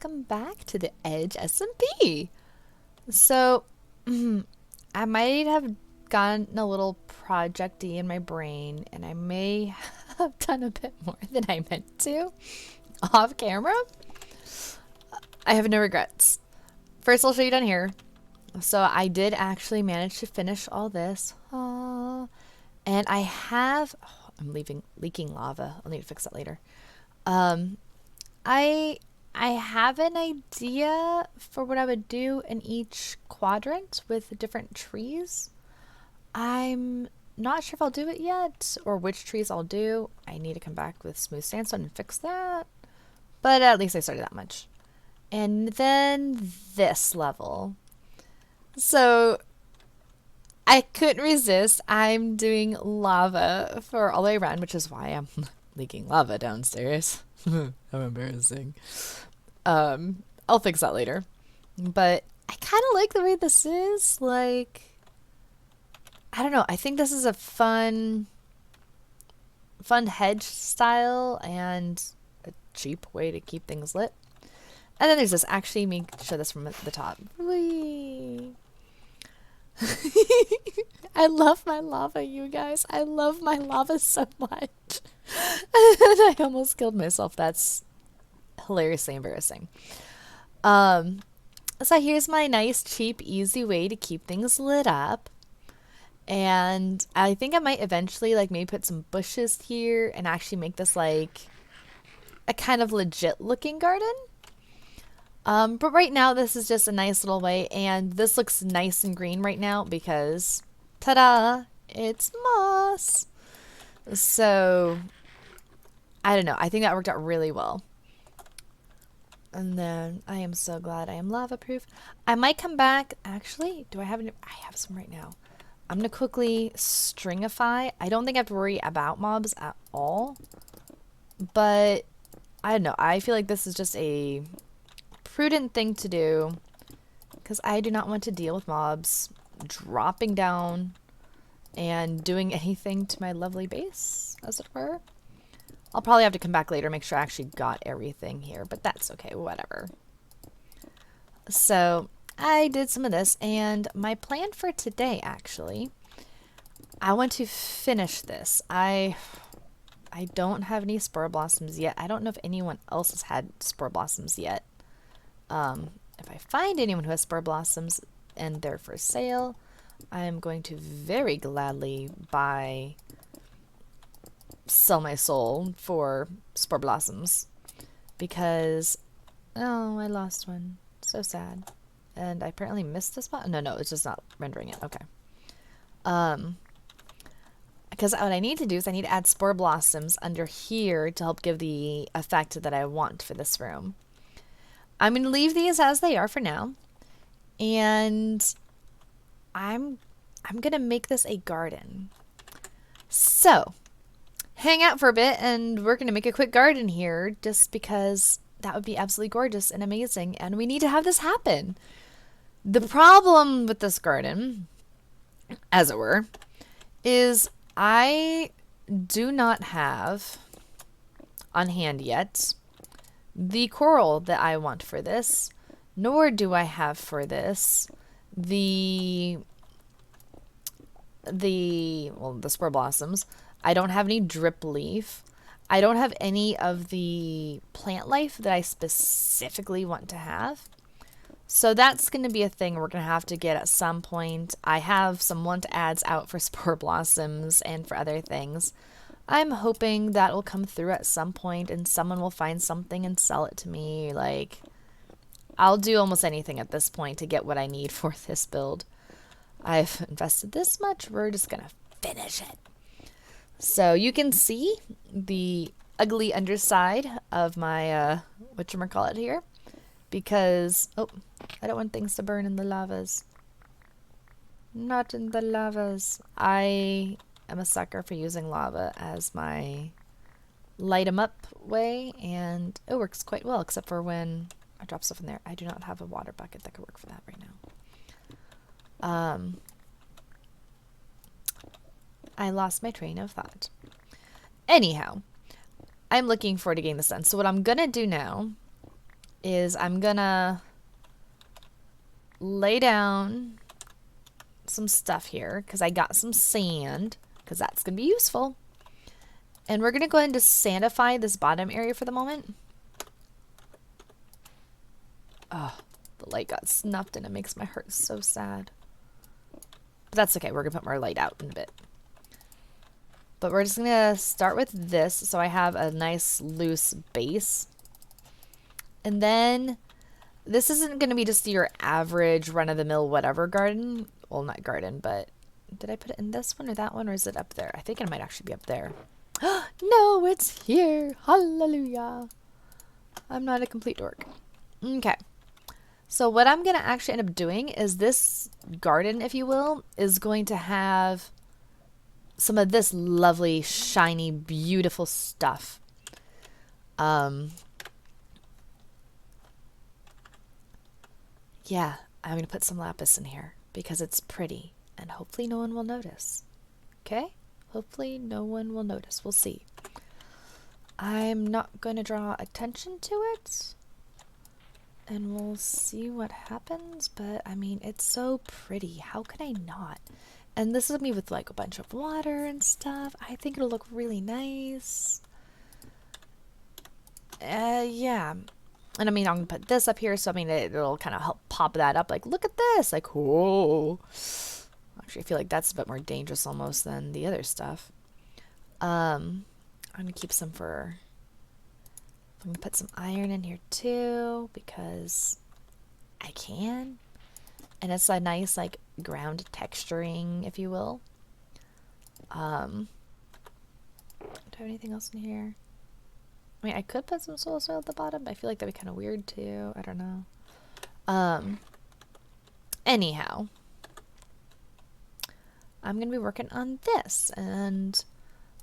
welcome back to the Edge SMP. So, I might have gotten a little projecty in my brain, and I may have done a bit more than I meant to off camera. I have no regrets. First, I'll show you down here. So I did actually manage to finish all this. And I have, I'm leaking lava. I'll need to fix that later. I have an idea for what I would do in each quadrant with different trees. I'm not sure if I'll do it yet or which trees I'll do. I need to come back with smooth sandstone and fix that. But at least I started that much. And then this level. So I couldn't resist. I'm doing lava for all the way around, which is why I'm leaking lava downstairs. How embarrassing. I'll fix that later. But I kind of like the way this is. Like, I don't know. I think this is a fun hedge style and a cheap way to keep things lit. And then there's this. Actually, let me show this from the top. Whee! I love my lava, you guys. I love my lava so much. And I almost killed myself. That's hilariously embarrassing. So here's my nice, cheap, easy way to keep things lit up. And I think I might eventually like maybe put some bushes here and actually make this like a kind of legit looking garden. But right now this is just a nice little way, and this looks nice and green right now because, ta-da, it's moss. So, I don't know. I think that worked out really well. And then I am so glad I am lava proof. I might come back. Actually, do I have any? I have some right now. I'm going to quickly stringify. I don't think I have to worry about mobs at all. But, I don't know. I feel like this is just a prudent thing to do because I do not want to deal with mobs dropping down and doing anything to my lovely base, as it were. I'll probably have to come back later, make sure I actually got everything here, but that's okay, whatever. So I did some of this, and my plan for today, actually, I want to finish this. I don't have any spore blossoms yet. I don't know if anyone else has had spore blossoms yet. If I find anyone who has spore blossoms and they're for sale, I'm going to very gladly sell my soul for spore blossoms, because, oh, I lost one. So sad. And I apparently missed the spot. No, it's just not rendering it. Okay. Because what I need to do is I need to add spore blossoms under here to help give the effect that I want for this room. I'm going to leave these as they are for now, and I'm going to make this a garden. So, hang out for a bit, and we're going to make a quick garden here, just because that would be absolutely gorgeous and amazing, and we need to have this happen. The problem with this garden, as it were, is I do not have on hand yet the coral that I want for this, nor do I have for this the spore blossoms. I don't have any drip leaf. I don't have any of the plant life that I specifically want to have. So that's going to be a thing we're going to have to get at some point. I have some want ads out for spore blossoms and for other things. I'm hoping that will come through at some point and someone will find something and sell it to me. Like, I'll do almost anything at this point to get what I need for this build. I've invested this much. We're just going to finish it. So you can see the ugly underside of my, whatchamacallit here. Because, oh, I don't want things to burn in the lavas. Not in the lavas. I am a sucker for using lava as my light 'em up way, and it works quite well, except for when I drop stuff in there. I do not have a water bucket that could work for that right now. I lost my train of thought. Anyhow, I'm looking forward to getting this done. So what I'm gonna do now is I'm gonna lay down some stuff here because I got some sand because that's gonna be useful. And we're gonna go ahead and just sandify this bottom area for the moment. Oh, the light got snuffed and it makes my heart so sad. But that's okay, we're gonna put more light out in a bit. But we're just gonna start with this so I have a nice loose base. And then this isn't gonna be just your average run-of-the-mill whatever garden. Well, not garden, but did I put it in this one or that one, or is it up there? I think it might actually be up there. No, it's here. Hallelujah. I'm not a complete dork. Okay. So what I'm gonna actually end up doing is this garden, if you will, is going to have some of this lovely, shiny, beautiful stuff. Yeah, I'm going to put some lapis in here because it's pretty and hopefully no one will notice. Okay? Hopefully no one will notice. We'll see. I'm not going to draw attention to it and we'll see what happens, but I mean, it's so pretty. How could I not? And this is me with like a bunch of water and stuff. I think it'll look really nice. Yeah. And I mean, I'm going to put this up here, so I mean, it'll kind of help pop that up. Like, look at this! Like, whoa! Actually, I feel like that's a bit more dangerous almost than the other stuff. I'm going to keep some for... I'm going to put some iron in here too, because I can. And it's a nice, like, ground texturing, if you will. Do I have anything else in here? I mean, I could put some soul soil at the bottom, but I feel like that'd be kind of weird too. I don't know. Anyhow, I'm going to be working on this. And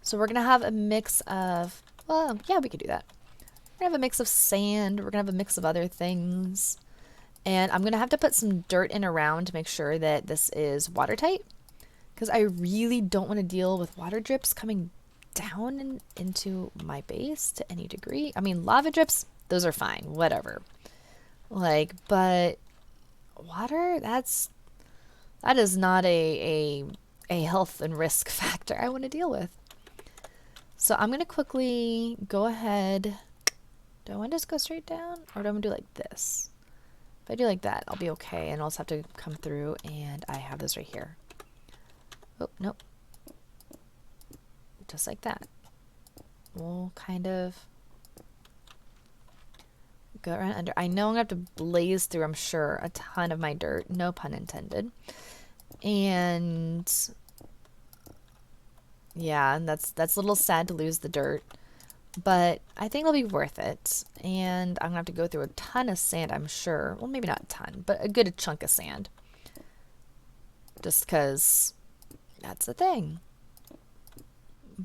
so we're going to have a mix of, well, yeah, we could do that. We're going to have a mix of sand. We're going to have a mix of other things. And I'm going to have to put some dirt in around to make sure that this is watertight. Because I really don't want to deal with water drips coming down and into my base to any degree. I mean, lava drips, those are fine, whatever. Like, but water, that is not a health and risk factor I want to deal with. So I'm going to quickly go ahead. Do I want to just go straight down, or do I want to do like this? If I do like that, I'll be okay, and I'll just have to come through, and I have this right here. Oh, nope. Just like that. We'll kind of go around under. I know I'm going to have to blaze through, I'm sure, a ton of my dirt. No pun intended. And yeah, and that's a little sad to lose the dirt. But I think it'll be worth it. And I'm going to have to go through a ton of sand, I'm sure. Well, maybe not a ton, but a good chunk of sand. Just because that's the thing.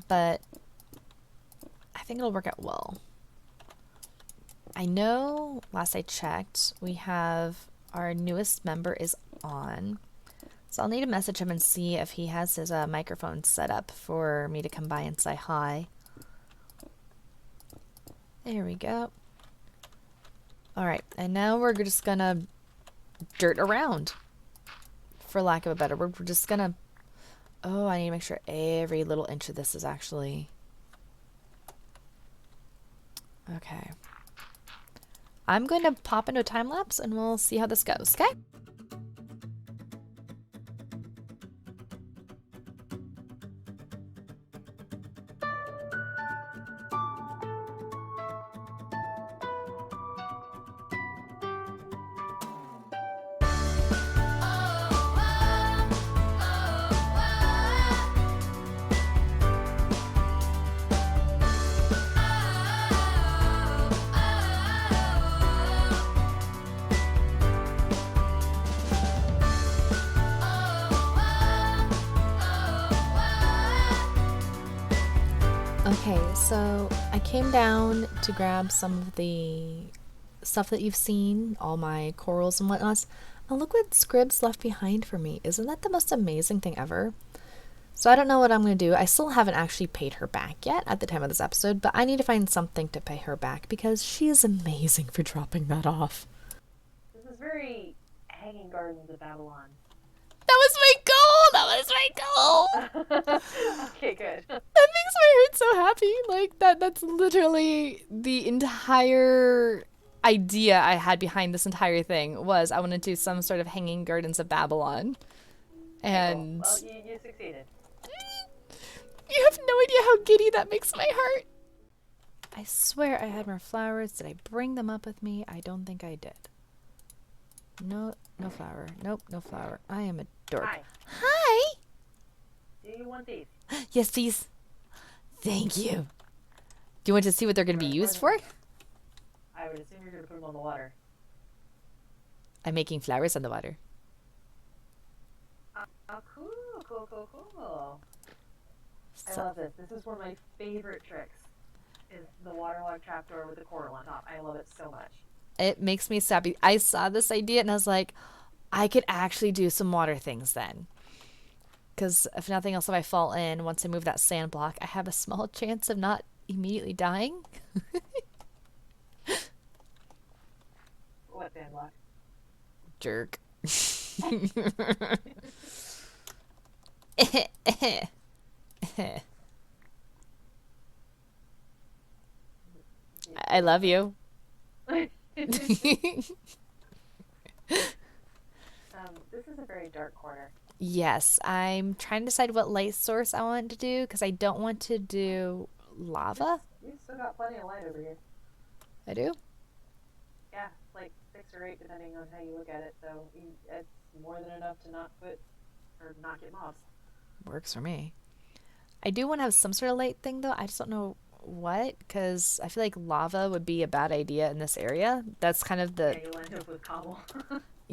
But I think it'll work out well. I know last I checked, we have our newest member is on. So I'll need to message him and see if he has his microphone set up for me to come by and say hi. There we go. Alright, and now we're just gonna dirt around. For lack of a better word, we're just gonna... Oh, I need to make sure every little inch of this is actually... Okay. I'm going to pop into a time lapse and we'll see how this goes, okay? Okay, so I came down to grab some of the stuff that you've seen, all my corals and whatnot, and look what Scribs left behind for me. Isn't that the most amazing thing ever? So I don't know what I'm going to do. I still haven't actually paid her back yet at the time of this episode, but I need to find something to pay her back because she is amazing for dropping that off. This is very Hanging Gardens of Babylon. That was my goal! That was my goal! Okay, good. That makes my heart so happy. Like, that's literally the entire idea I had behind this entire thing was I want to do some sort of Hanging Gardens of Babylon. And... Cool. Well, you succeeded. You have no idea how giddy that makes my heart. I swear I had more flowers. Did I bring them up with me? I don't think I did. No flower. Nope, no flower. I am a dork. Hi. Hi! Do you want these? Yes, please. Thank you. Do you want to see what they're going to be used for? I would assume you're going to put them on the water. I'm making flowers on the water. Oh, cool. So, I love this. This is one of my favorite tricks. Is the waterlogged trapdoor with the coral on top. I love it so much. it makes me sappy. I saw this idea and I was like, I could actually do some water things then. Because if nothing else, if I fall in, once I move that sand block, I have a small chance of not immediately dying. What sand block? Jerk. I love you. This is a very dark corner. Yes, I'm trying to decide what light source I want to do because I don't want to do lava. You've still got plenty of light over here. I do? Yeah, like 6 or 8 depending on how you look at it. So it's more than enough to not get mobs. Works for me. I do want to have some sort of light thing though. I just don't know what because I feel like lava would be a bad idea in this area. That's kind of the... Yeah, you'll end up with cobble.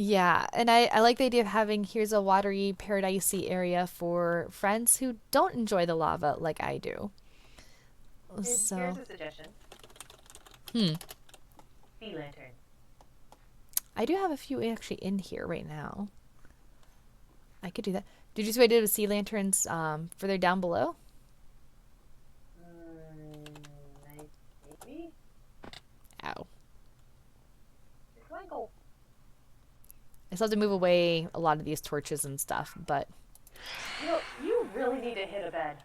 Yeah, and I like the idea of having here's a watery, paradisey area for friends who don't enjoy the lava like I do. Here's So, a suggestion. sea lantern. I do have a few actually in here right now. I could do that. Did you see what I did with sea lanterns further down below? Maybe? Ow. It's my goal. I still have to move away a lot of these torches and stuff, but... You really need to hit a bed.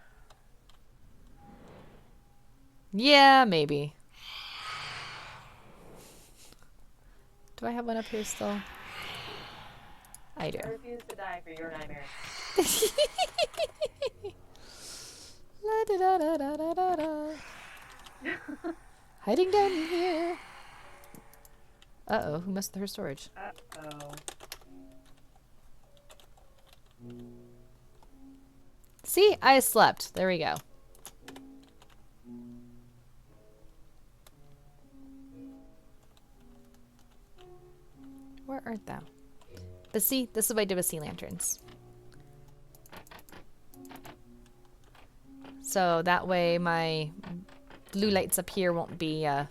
Yeah, maybe. Do I have one up here still? I do. I refuse to die for your nightmare. La da da da da da da da. Hiding down here. Uh-oh, who messed with her storage? Uh-oh. See, I slept. There we go. Where art thou? But see, this is what I did with sea lanterns. So that way my blue lights up here won't be, I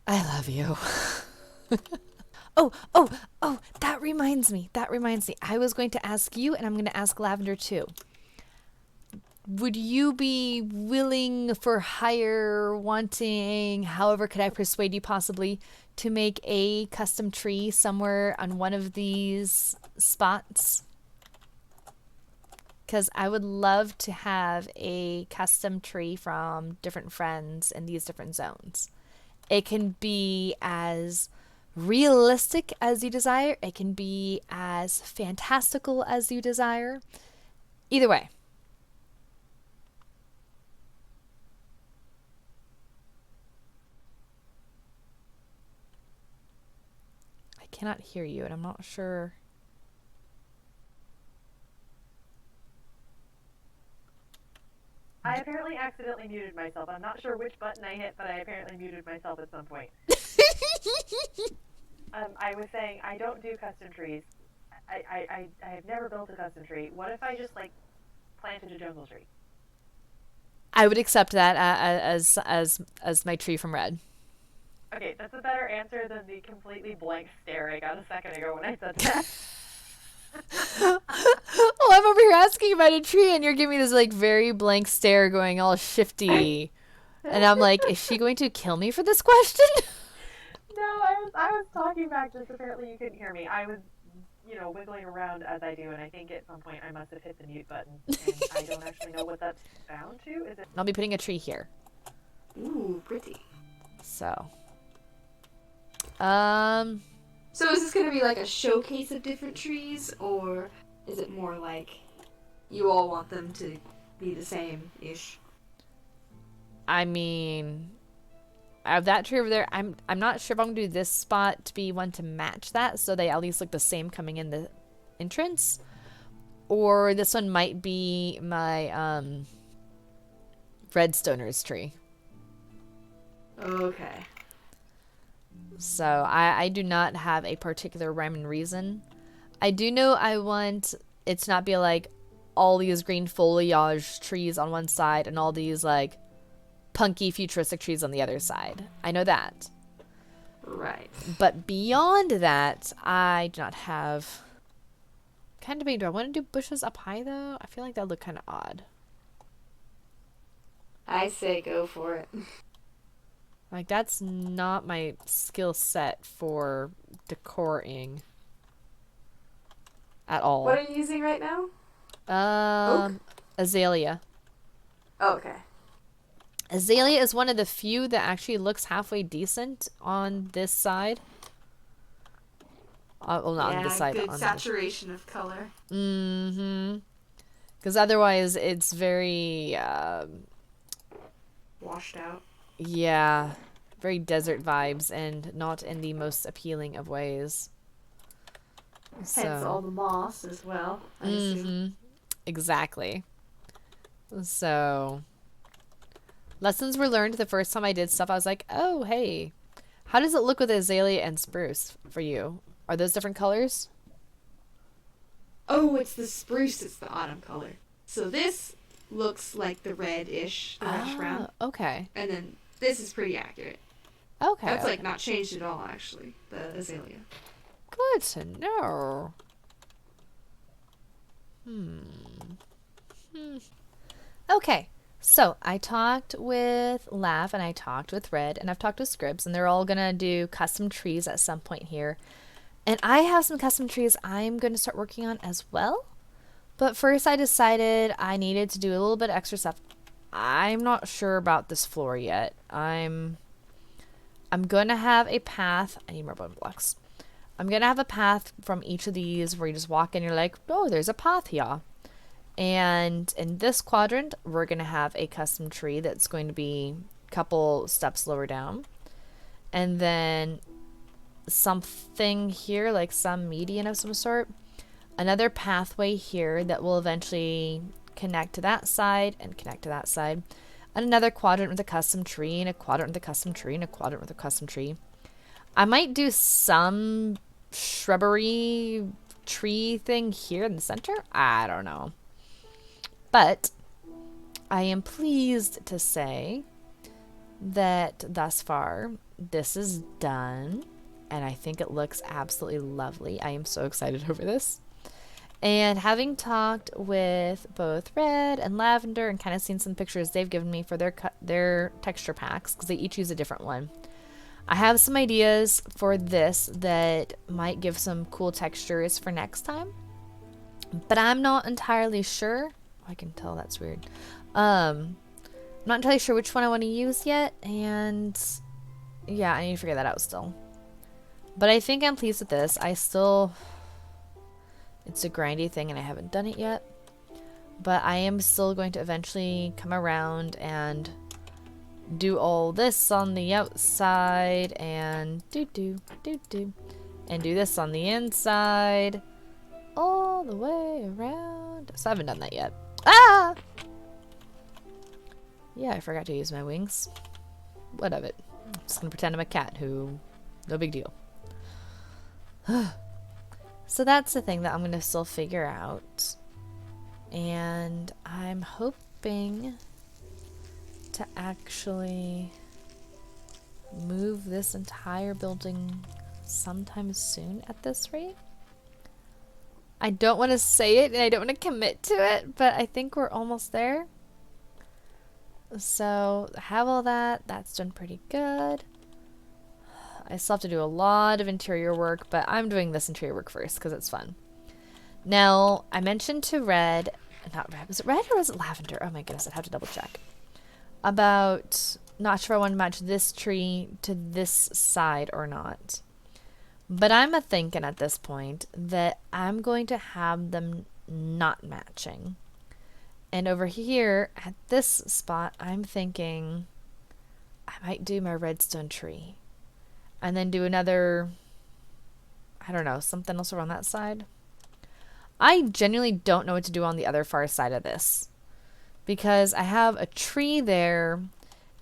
love you. Oh, that reminds me. I was going to ask you, and I'm going to ask Lavender too. Would you be willing for hire, wanting, however could I persuade you possibly, to make a custom tree somewhere on one of these spots? Because I would love to have a custom tree from different friends in these different zones. It can be as realistic as you desire. It can be as fantastical as you desire. Either way. I cannot hear you, and I'm not sure. I apparently accidentally muted myself. I'm not sure which button I hit, but I apparently muted myself at some point. I was saying I don't do custom trees. I have never built a custom tree. What if I just like planted a jungle tree? I would accept that as my tree from Red. Okay, that's a better answer than the completely blank stare I got a second ago when I said that. Well, I'm over here asking about a tree, and you're giving me this like very blank stare, going all shifty, and I'm like, is she going to kill me for this question? No, I was talking back, just apparently you couldn't hear me. I was, wiggling around as I do, and I think at some point I must have hit the mute button, and I don't actually know what that's bound to. Is it? I'll be putting a tree here. Ooh, pretty. So, So is this gonna be like a showcase of different trees, or is it more like you all want them to be the same-ish? I mean, I have that tree over there. I'm not sure if I'm gonna do this spot to be one to match that, so they at least look the same coming in the entrance, or this one might be my redstoner's tree. Okay. So I do not have a particular rhyme and reason. I do know I want it to not be like all these green foliage trees on one side and all these like punky futuristic trees on the other side. I know that. Right. But beyond that, I do not have kind of big. Do I want to do bushes up high though? I feel like that would look kind of odd. I say go for it. Like that's not my skill set for decoring at all. What are you using right now? Oak? Azalea. Oh, okay. Azalea is one of the few that actually looks halfway decent on this side. Well, not on this side. Good on saturation of color. Mm-hmm. Because otherwise, it's very, washed out. yeah, very desert vibes and not in the most appealing of ways. Hence all the moss as well, I assume. Exactly. So, lessons were learned the first time I did stuff. I was like, oh, hey, how does it look with azalea and spruce for you? Are those different colors? Oh, it's the spruce that's the autumn color. So this looks like the red-ish, the reddish brown. Okay. And then this is pretty accurate. Okay. That's like not changed at all, actually, the azalea. Good to know. Okay, so I talked with Lav and I talked with Red and I've talked with Scribs and they're all gonna do custom trees at some point here. And I have some custom trees I'm gonna start working on as well. But first I decided I needed to do a little bit of extra stuff. I'm not sure about this floor yet. I'm gonna have a path. I need more bone blocks. I'm gonna have a path from each of these where you just walk in and you're like, oh, there's a path here. And in this quadrant, we're gonna have a custom tree that's going to be a couple steps lower down. And then something here, like some median of some sort. Another pathway here that will eventually connect to that side and connect to that side. And another quadrant with a custom tree, and a quadrant with a custom tree, and a quadrant with a custom tree. I might do some shrubbery tree thing here in the center. I don't know. But I am pleased to say that thus far this is done. And I think it looks absolutely lovely. I am so excited over this. And having talked with both Red and Lavender and kind of seen some pictures they've given me for their texture packs, because they each use a different one, I have some ideas for this that might give some cool textures for next time. But I'm not entirely sure. I can tell that's weird. I'm not entirely sure which one I want to use yet. And yeah, I need to figure that out still. But I think I'm pleased with this. It's a grindy thing and I haven't done it yet. But I am still going to eventually come around and do all this on the outside and and do this on the inside all the way around. So I haven't done that yet. Ah! Yeah, I forgot to use my wings. What of it? I'm just gonna pretend I'm a cat who... No big deal. So that's the thing that I'm going to still figure out. And I'm hoping to actually... move this entire building sometime soon at this rate. I don't want to say it and I don't want to commit to it, but I think we're almost there. So have all that. That's done pretty good. I still have to do a lot of interior work, but I'm doing this interior work first because it's fun. Now, I mentioned to Red, not Red, was it Red or was it Lavender? Oh my goodness, I'd have to double check. About, not sure I want to match this tree to this side or not. But I'm thinking at this point that I'm going to have them not matching. And over here at this spot, I'm thinking I might do my redstone tree. And then do another, I don't know, something else around that side. I genuinely don't know what to do on the other far side of this. Because I have a tree there.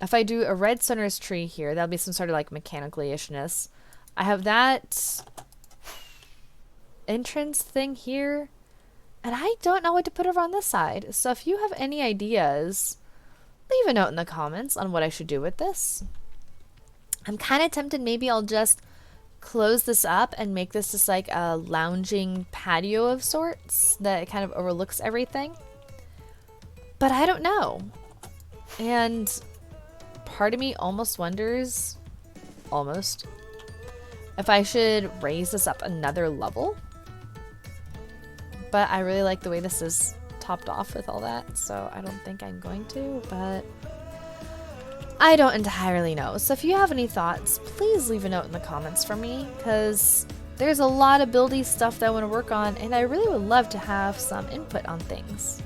If I do a redstoner's tree here, that'll be some sort of like mechanically-ishness. I have that entrance thing here. And I don't know what to put over on this side. So if you have any ideas, leave a note in the comments on what I should do with this. I'm kind of tempted maybe I'll just close this up and make this just like a lounging patio of sorts that kind of overlooks everything. But I don't know. And part of me almost wonders, if I should raise this up another level. But I really like the way this is topped off with all that, so I don't think I'm going to, but I don't entirely know. So if you have any thoughts, please leave a note in the comments for me, because there's a lot of buildy stuff that I want to work on, and I really would love to have some input on things.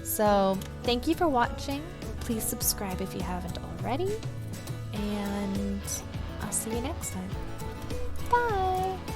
So thank you for watching. Please subscribe if you haven't already, and I'll see you next time. Bye!